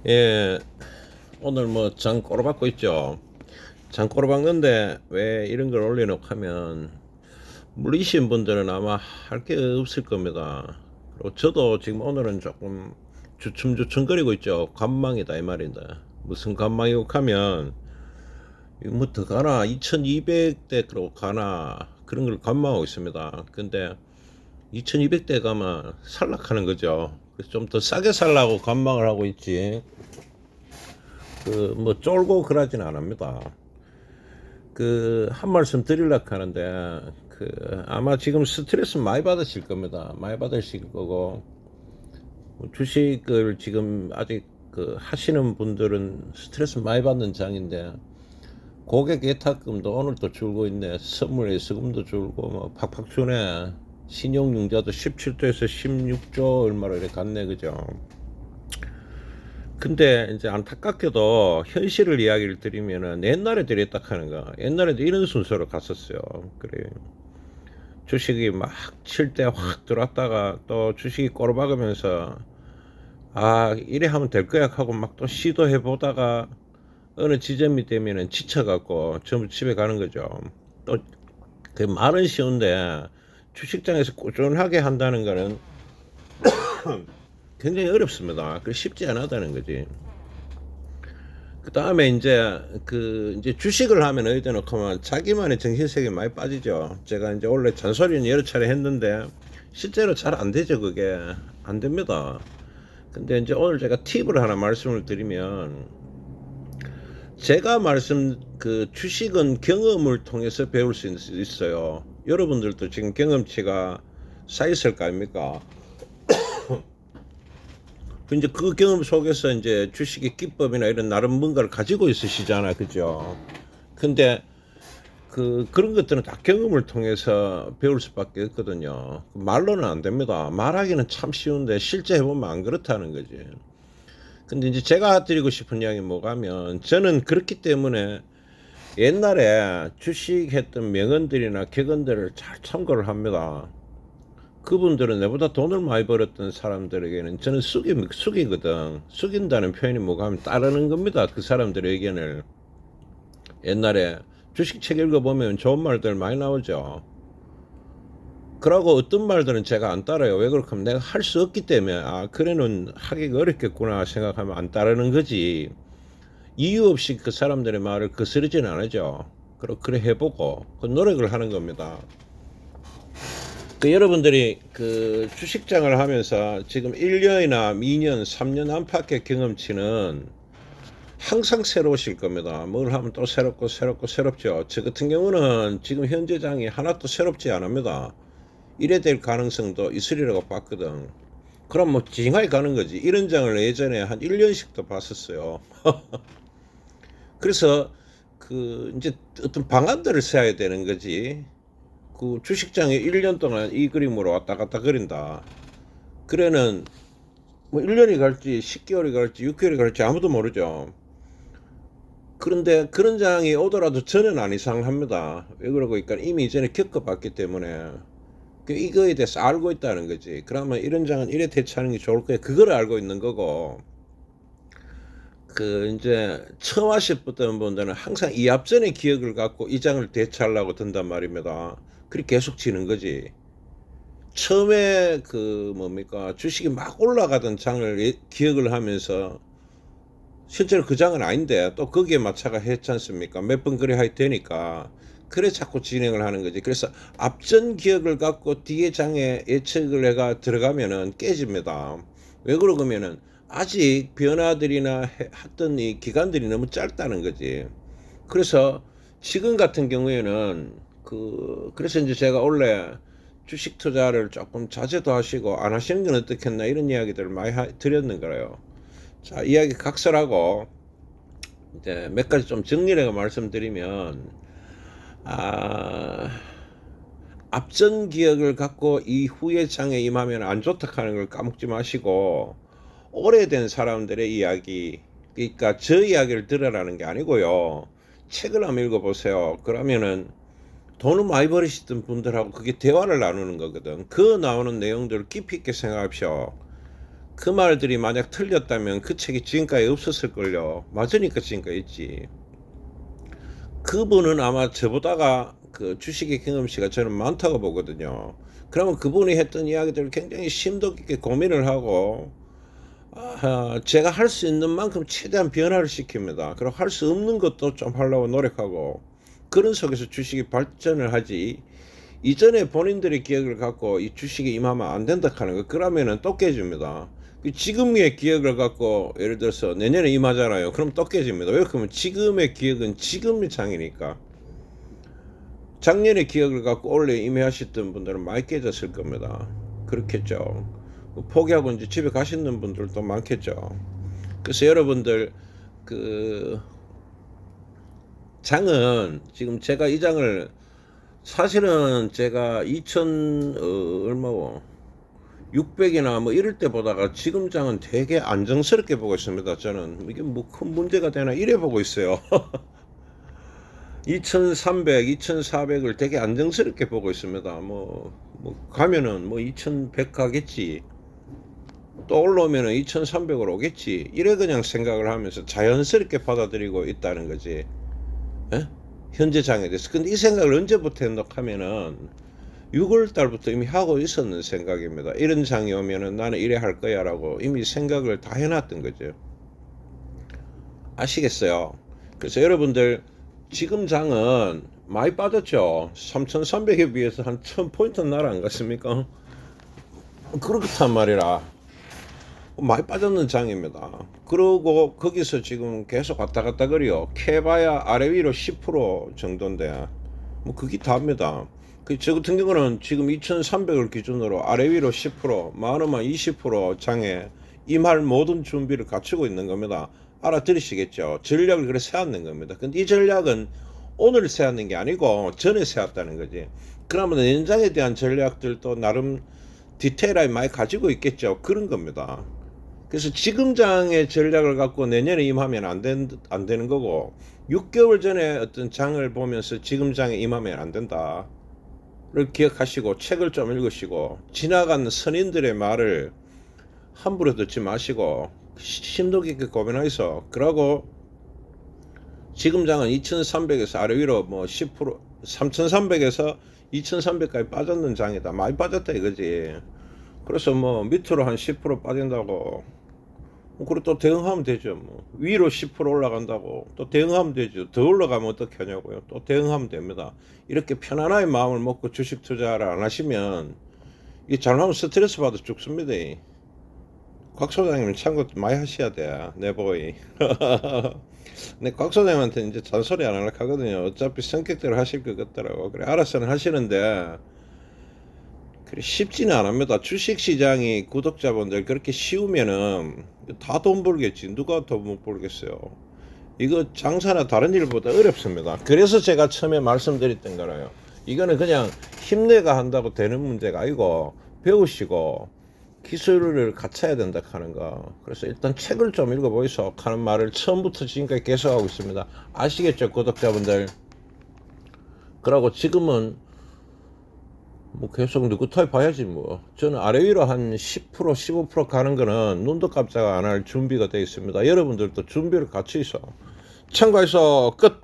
예, 오늘 뭐 장 꼬라박고 있죠. 장 꼬라박는데 왜 이런 걸 올려놓고 하면 물리신 분들은 아마 할 게 없을 겁니다. 그리고 저도 지금 오늘은 조금 주춤주춤거리고 있죠. 관망이다 이 말인데 무슨 관망이고 하면 이거 뭐 더 가나 2200대로 가나 그런 걸 관망하고 있습니다. 근데 2200대 가면 살락하는 거죠. 그래서 좀 더 싸게 살라고 관망을 하고 있지. 그 뭐 쫄고 그러진 않습니다. 그 한 말씀 드리려고 하는데 그 아마 지금 스트레스 많이 받으실 겁니다. 많이 받으실 거고 주식을 지금 아직 그 하시는 분들은 스트레스 많이 받는 장인데 고객 예탁금도 오늘 또 줄고 있네. 선물 예수금도 줄고 뭐 팍팍 주네. 신용융자도 17조에서 16조 얼마로 이렇게 갔네, 그죠? 근데 이제 안타깝게도 현실을 이야기를 드리면은 옛날에 이랬다 하는 거. 옛날에도 이런 순서로 갔었어요. 그래. 주식이 막 칠 때 확 들어왔다가 또 주식이 꼬르박으면서 아, 이래 하면 될 거야 하고 막 또 시도해 보다가 어느 지점이 되면은 지쳐갖고 전부 집에 가는 거죠. 또 그 말은 쉬운데 주식장에서 꾸준하게 한다는 거는 굉장히 어렵습니다. 그 쉽지 않다는 거지. 그 다음에 이제 주식을 하면 어디다 놓고 하면 자기만의 정신세계 많이 빠지죠. 제가 이제 원래 잔소리는 여러 차례 했는데 실제로 잘 안 되죠. 그게 안 됩니다. 근데 이제 오늘 제가 팁을 하나 말씀을 드리면 제가 말씀 그 주식은 경험을 통해서 배울 수 있어요. 여러분들도 지금 경험치가 쌓였을 거 아닙니까? 이제 그 경험 속에서 이제 주식의 기법이나 이런 나름 뭔가를 가지고 있으시잖아, 그죠? 근데 그런 것들은 다 경험을 통해서 배울 수밖에 없거든요. 말로는 안 됩니다. 말하기는 참 쉬운데 실제 해보면 안 그렇다는 거지. 근데 이제 제가 드리고 싶은 이야기 뭐가면 저는 그렇기 때문에 옛날에 주식했던 명언들이나 격언들을 잘 참고를 합니다. 그분들은 내보다 돈을 많이 벌었던 사람들에게는 저는 숙이거든. 숙인다는 표현이 뭐가 하면 따르는 겁니다. 그 사람들의 의견을. 옛날에 주식책 읽어보면 좋은 말들 많이 나오죠. 그러고 어떤 말들은 제가 안 따라요. 왜 그렇게 하면 내가 할 수 없기 때문에 아 그래는 하기가 어렵겠구나 생각하면 안 따르는 거지. 이유 없이 그 사람들의 말을 거스르지는 않으죠. 그래 해보고 그 노력을 하는 겁니다. 그 여러분들이 그 주식장을 하면서 지금 1년이나 2년, 3년 안팎의 경험치는 항상 새로우실 겁니다. 뭘 하면 또 새롭죠. 저 같은 경우는 지금 현재장이 하나도 새롭지 않습니다. 이래 될 가능성도 있으리라고 봤거든. 그럼 뭐 징하게 가는 거지. 이런 장을 예전에 한 1년씩도 봤었어요. 그래서 그 이제 어떤 방안들을 세워야 되는 거지. 그 주식장에 1년 동안 이 그림으로 왔다 갔다 그린다. 그래는 뭐 1년이 갈지 10개월이 갈지 6개월이 갈지 아무도 모르죠. 그런데 그런 장이 오더라도 저는 안 이상합니다. 왜 그러고 있까 이미 이전에 겪어봤기 때문에 이거에 대해서 알고 있다는 거지. 그러면 이런 장은 이래 대처하는 게 좋을 거야. 그걸 알고 있는 거고. 그 이제 처음 하셨던 분들은 항상 이 앞전의 기억을 갖고 이 장을 대처하려고 든단 말입니다. 그렇게 계속 지는 거지. 처음에 그 뭡니까 주식이 막 올라가던 장을 기억을 하면서 실제로 그 장은 아닌데 또 거기에 맞춰가 했지 않습니까? 몇 번 그래 야 되니까 그래 자꾸 진행을 하는 거지. 그래서 앞전 기억을 갖고 뒤에 장에 예측을 해가 들어가면은 깨집니다. 왜 그러냐면은 아직 변화들이나 했던 이 기간들이 너무 짧다는 거지. 그래서 지금 같은 경우에는 그래서 이제 제가 원래 주식 투자를 조금 자제도 하시고 안 하시는 건 어떻겠나 이런 이야기들을 많이 드렸는 거예요. 자, 이야기 각설하고 이제 몇 가지 좀 정리를 해서 말씀드리면 아, 앞전 기억을 갖고 이후의 장에 임하면 안 좋다 하는 걸 까먹지 마시고 오래된 사람들의 이야기 그러니까 저 이야기를 들으라는 게 아니고요. 책을 한번 읽어보세요. 그러면은 돈을 많이 버리시던 분들하고 그게 대화를 나누는 거거든. 그 나오는 내용들을 깊이 있게 생각하십시오. 그 말들이 만약 틀렸다면 그 책이 지금까지 없었을걸요. 맞으니까 지금까지 있지. 그분은 아마 저보다가 그 주식의 경험치가 저는 많다고 보거든요. 그러면 그분이 했던 이야기들을 굉장히 심도 깊게 고민을 하고 제가 할 수 있는 만큼 최대한 변화를 시킵니다. 그리고 할 수 없는 것도 좀 하려고 노력하고 그런 속에서 주식이 발전을 하지. 이전에 본인들의 기억을 갖고 이 주식에 임하면 안 된다 하는 거 그러면은 또 깨집니다. 지금의 기억을 갖고 예를 들어서 내년에 임하잖아요. 그럼 또 깨집니다. 왜 그러면 지금의 기억은 지금의 장이니까. 작년의 기억을 갖고 올해 임해하셨던 분들은 많이 깨졌을 겁니다. 그렇겠죠. 포기하고 이제 집에 가시는 분들도 많겠죠. 그래서 여러분들 그 장은 지금 제가 이 장을 사실은 제가 2000 얼마고 600이나 뭐 이럴 때 보다가 지금 장은 되게 안정스럽게 보고 있습니다. 저는 이게 뭐 큰 문제가 되나 이래 보고 있어요. 2300, 2400을 되게 안정스럽게 보고 있습니다. 뭐 가면은 뭐 2100 가겠지. 또 올라오면은 2300으로 오겠지. 이래 그냥 생각을 하면서 자연스럽게 받아들이고 있다는 거지. 에? 현재 장에 대해서. 근데 이 생각을 언제부터 했노 하면은 6월 달부터 이미 하고 있었는 생각입니다. 이런 장이 오면은 나는 이래 할 거야 라고 이미 생각을 다 해놨던 거죠. 아시겠어요? 그래서 여러분들 지금 장은 많이 빠졌죠. 3300에 비해서 한 1000포인트 나라 안 갔습니까? 그렇단 말이라 많이 빠졌는 장입니다. 그러고 거기서 지금 계속 왔다 갔다 그래요. 캐봐야 아래 위로 10% 정도인데 뭐 그게 답니다. 저 같은 경우는 지금 2300을 기준으로 아래 위로 10% 많으면 20% 장에 임할 모든 준비를 갖추고 있는 겁니다. 알아들으시겠죠? 전략을 그래 세웠는 겁니다. 근데 이 전략은 오늘 세웠는 게 아니고 전에 세웠다는 거지. 그러면 연장에 대한 전략들도 나름 디테일하게 많이 가지고 있겠죠. 그런 겁니다. 그래서 지금 장의 전략을 갖고 내년에 임하면 안 되는 거고 6개월 전에 어떤 장을 보면서 지금 장에 임하면 안 된다. 를 기억하시고 책을 좀 읽으시고 지나간 선인들의 말을 함부로 듣지 마시고 심도 깊게 고민하셔서 그러고 지금 장은 2300에서 아래 위로 뭐 10% 3300에서 2300까지 빠졌는 장이다. 많이 빠졌다 이거지. 그래서 뭐 밑으로 한 10% 빠진다고 그리고 또 대응하면 되죠. 뭐 위로 10% 올라간다고 또 대응하면 되죠. 더 올라가면 어떻게 하냐고요. 또 대응하면 됩니다. 이렇게 편안하게 마음을 먹고 주식 투자를 안 하시면 이게 잘하면 스트레스 받아 죽습니다. 곽 소장님은 참고 많이 하셔야 돼. 내보이. 근데 곽 소장님한테 이제 잔소리 안 하려고 하거든요. 어차피 성격대로 하실 것 같더라고. 그래 알아서는 하시는데 그래 쉽지는 않습니다. 주식시장이 구독자분들 그렇게 쉬우면은 다 돈 벌겠지. 누가 돈 못 벌겠어요. 이거 장사나 다른 일보다 어렵습니다. 그래서 제가 처음에 말씀드렸던 거라요. 이거는 그냥 힘내가 한다고 되는 문제가 아니고 배우시고 기술을 갖춰야 된다 하는 거. 그래서 일단 책을 좀 읽어보이소 하는 말을 처음부터 지금까지 계속하고 있습니다. 아시겠죠 구독자분들. 그러고 지금은 뭐 계속 느긋하게 봐야지 뭐. 저는 아래 위로 한 10% 15% 가는 거는 눈도 깜짝 안 할 준비가 되어 있습니다. 여러분들도 준비를 같이 있어. 참고해서 끝.